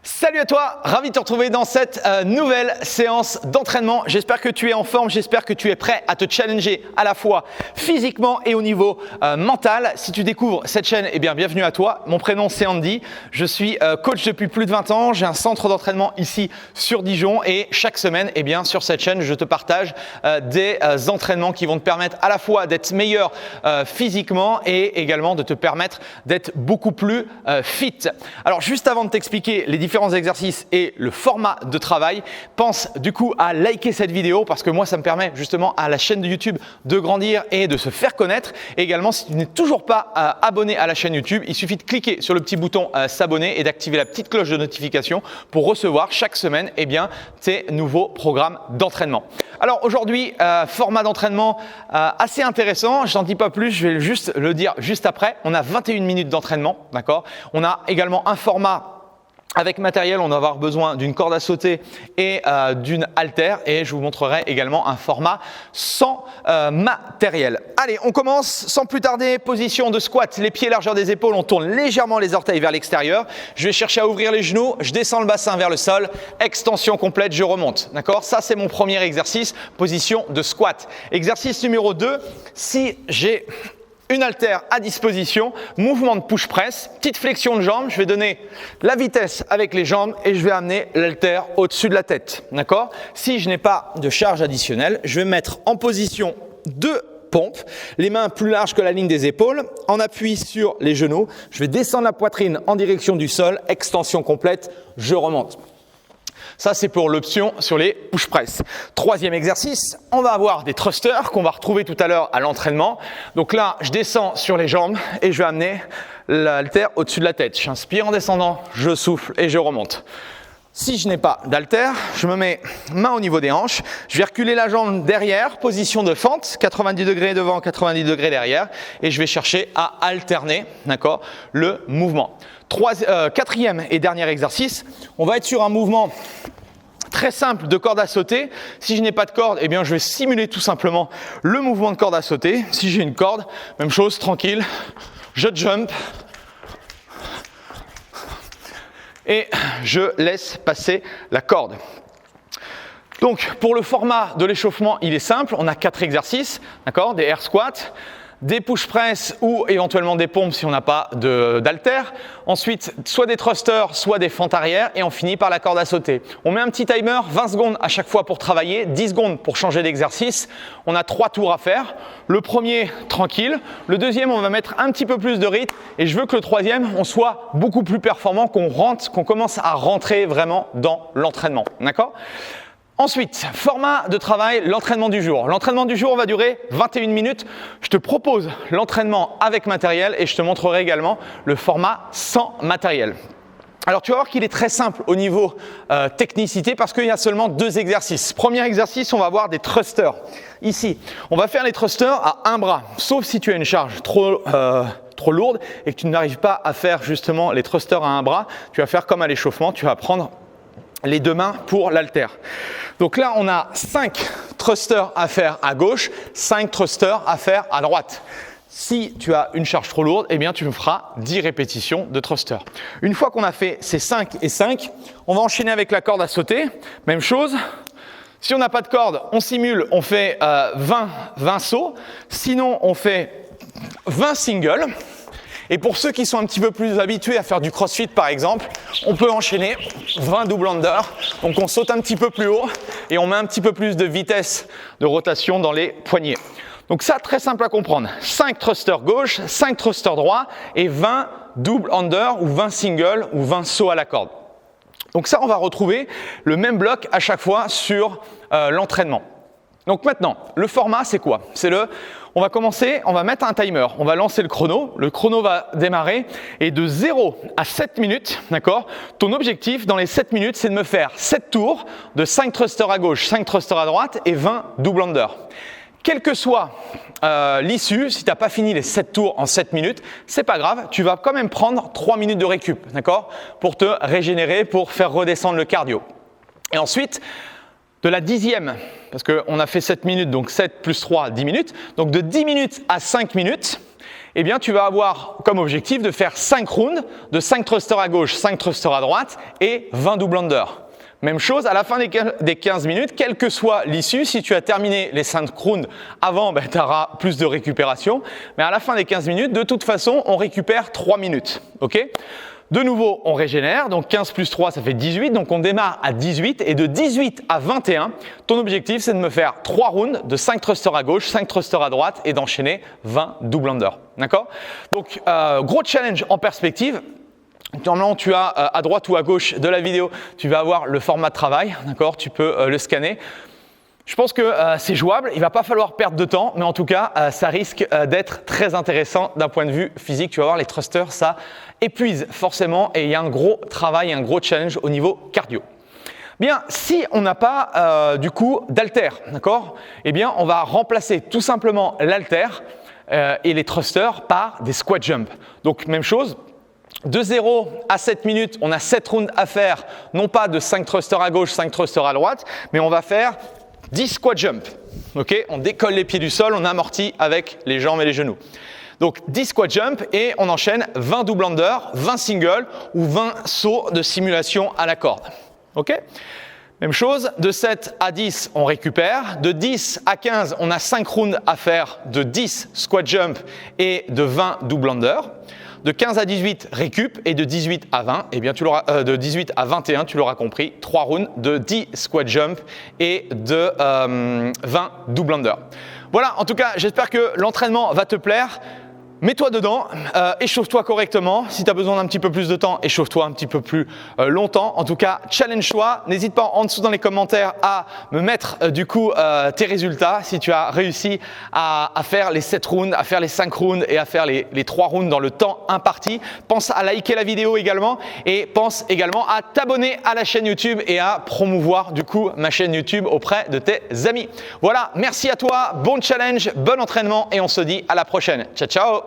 Salut à toi, ravi de te retrouver dans cette nouvelle séance d'entraînement. J'espère que tu es en forme, j'espère que tu es prêt à te challenger à la fois physiquement et au niveau mental. Si tu découvres cette chaîne, eh bien bienvenue à toi. Mon prénom c'est Andy, je suis coach depuis plus de 20 ans. J'ai un centre d'entraînement ici sur Dijon et chaque semaine, eh bien sur cette chaîne, je te partage des entraînements qui vont te permettre à la fois d'être meilleur physiquement et également de te permettre d'être beaucoup plus fit. Alors juste avant de t'expliquer les différents exercices et le format de travail, pense du coup à liker cette vidéo parce que moi ça me permet justement à la chaîne de YouTube de grandir et de se faire connaître. Et également, si tu n'es toujours pas abonné à la chaîne YouTube, il suffit de cliquer sur le petit bouton s'abonner et d'activer la petite cloche de notification pour recevoir chaque semaine tes nouveaux programmes d'entraînement. Alors aujourd'hui, format d'entraînement assez intéressant, je n'en dis pas plus, je vais juste le dire juste après. On a 21 minutes d'entraînement, d'accord? On a également un format avec matériel, on va avoir besoin d'une corde à sauter et d'une haltère et je vous montrerai également un format sans matériel. Allez, on commence sans plus tarder. Position de squat, les pieds largeur des épaules, on tourne légèrement les orteils vers l'extérieur. Je vais chercher à ouvrir les genoux, je descends le bassin vers le sol, extension complète, je remonte. D'accord? Ça, c'est mon premier exercice, position de squat. Exercice numéro 2, si j'ai une haltère à disposition, mouvement de push-press, petite flexion de jambes, je vais donner la vitesse avec les jambes et je vais amener l'haltère au-dessus de la tête. D'accord? Si je n'ai pas de charge additionnelle, je vais me mettre en position de pompe, les mains plus larges que la ligne des épaules, en appui sur les genoux, je vais descendre la poitrine en direction du sol, extension complète, je remonte. Ça, c'est pour l'option sur les push-press. Troisième exercice, on va avoir des thrusters qu'on va retrouver tout à l'heure à l'entraînement. Donc là, je descends sur les jambes et je vais amener l'haltère au-dessus de la tête. J'inspire en descendant, je souffle et je remonte. Si je n'ai pas d'haltère, je me mets main au niveau des hanches. Je vais reculer la jambe derrière, position de fente, 90 degrés devant, 90 degrés derrière. Et je vais chercher à alterner, d'accord, le mouvement. Quatrième et dernier exercice, on va être sur un mouvement très simple de corde à sauter. Si je n'ai pas de corde, eh bien je vais simuler tout simplement le mouvement de corde à sauter. Si j'ai une corde, même chose, tranquille, je jump. Et je laisse passer la corde. Donc, pour le format de l'échauffement, il est simple. On a 4 exercices, d'accord? Des air squats, des push press ou éventuellement des pompes si on n'a pas d'haltère. Ensuite, soit des thrusters, soit des fentes arrière et on finit par la corde à sauter. On met un petit timer, 20 secondes à chaque fois pour travailler, 10 secondes pour changer d'exercice. On a 3 tours à faire. Le premier, tranquille. Le deuxième, on va mettre un petit peu plus de rythme et je veux que le troisième, on soit beaucoup plus performant, qu'on commence à rentrer vraiment dans l'entraînement. D'accord ? Ensuite, format de travail, l'entraînement du jour. L'entraînement du jour va durer 21 minutes. Je te propose l'entraînement avec matériel et je te montrerai également le format sans matériel. Alors, tu vas voir qu'il est très simple au niveau technicité parce qu'il y a seulement 2 exercices. Premier exercice, on va avoir des thrusters. Ici, on va faire les thrusters à un bras, sauf si tu as une charge trop lourde et que tu n'arrives pas à faire justement les thrusters à un bras. Tu vas faire comme à l'échauffement, tu vas prendre les 2 mains pour l'haltère. Donc là, on a 5 thrusters à faire à gauche, 5 thrusters à faire à droite. Si tu as une charge trop lourde, eh bien tu me feras 10 répétitions de thruster. Une fois qu'on a fait ces 5 et 5, on va enchaîner avec la corde à sauter. Même chose. Si on n'a pas de corde, on simule, on fait 20 sauts. Sinon, on fait 20 singles. Et pour ceux qui sont un petit peu plus habitués à faire du crossfit par exemple, on peut enchaîner 20 double under. Donc on saute un petit peu plus haut et on met un petit peu plus de vitesse de rotation dans les poignets. Donc ça, très simple à comprendre. 5 thrusters gauche, 5 thrusters droit et 20 double under ou 20 singles ou 20 sauts à la corde. Donc ça, on va retrouver le même bloc à chaque fois sur l'entraînement. Donc maintenant, le format, c'est quoi? On va commencer, on va mettre un timer, on va lancer le chrono va démarrer et de 0 à 7 minutes, d'accord? Ton objectif dans les 7 minutes, c'est de me faire 7 tours de 5 thrusters à gauche, 5 thrusters à droite et 20 double under. Quelle que soit l'issue, si tu n'as pas fini les 7 tours en 7 minutes, c'est pas grave, tu vas quand même prendre 3 minutes de récup, d'accord? Pour te régénérer, pour faire redescendre le cardio. Et ensuite, de la 10e, parce qu'on a fait 7 minutes, donc 7 plus 3, 10 minutes. Donc de 10 minutes à 5 minutes, eh bien tu vas avoir comme objectif de faire 5 rounds de 5 thrusters à gauche, 5 thrusters à droite et 20 double under. Même chose, à la fin des 15 minutes, quelle que soit l'issue, si tu as terminé les 5 rounds avant, tu auras plus de récupération. Mais à la fin des 15 minutes, de toute façon, on récupère 3 minutes. Okay, de nouveau, on régénère, donc 15 plus 3, ça fait 18. Donc on démarre à 18 et de 18 à 21, ton objectif, c'est de me faire 3 rounds de 5 thrusters à gauche, 5 thrusters à droite et d'enchaîner 20 double under. D'accord? Donc, gros challenge en perspective. Normalement, tu as à droite ou à gauche de la vidéo, tu vas avoir le format de travail, d'accord? Tu peux le scanner. Je pense que c'est jouable, il ne va pas falloir perdre de temps, mais en tout cas, ça risque d'être très intéressant d'un point de vue physique. Tu vas voir, les thrusters, ça épuise forcément et il y a un gros travail, un gros challenge au niveau cardio. Bien, si on n'a pas du coup d'haltère, d'accord? Eh bien, on va remplacer tout simplement l'haltère et les thrusters par des squat jump. Donc, même chose. De 0 à 7 minutes, on a 7 rounds à faire, non pas de 5 thrusters à gauche, 5 thrusters à droite, mais on va faire 10 squat jump. Okay, on décolle les pieds du sol, on amortit avec les jambes et les genoux. Donc 10 squat jump et on enchaîne 20 double under, 20 single ou 20 sauts de simulation à la corde. Okay, même chose, de 7 à 10, on récupère. De 10 à 15, on a 5 rounds à faire de 10 squat jump et de 20 double under. De 15 à 18, récup, et de 18 à 20, eh bien de 18 à 21, tu l'auras compris, 3 rounds de 10 squat jump et de 20 double under. Voilà, en tout cas, j'espère que l'entraînement va te plaire. Mets-toi dedans, échauffe-toi correctement. Si tu as besoin d'un petit peu plus de temps, échauffe-toi un petit peu plus longtemps. En tout cas, challenge-toi. N'hésite pas en dessous dans les commentaires à me mettre tes résultats. Si tu as réussi à faire les 7 rounds, à faire les 5 rounds et à faire les 3 rounds dans le temps imparti. Pense à liker la vidéo également et pense également à t'abonner à la chaîne YouTube et à promouvoir ma chaîne YouTube auprès de tes amis. Voilà, merci à toi, bon challenge, bon entraînement et on se dit à la prochaine. Ciao, ciao!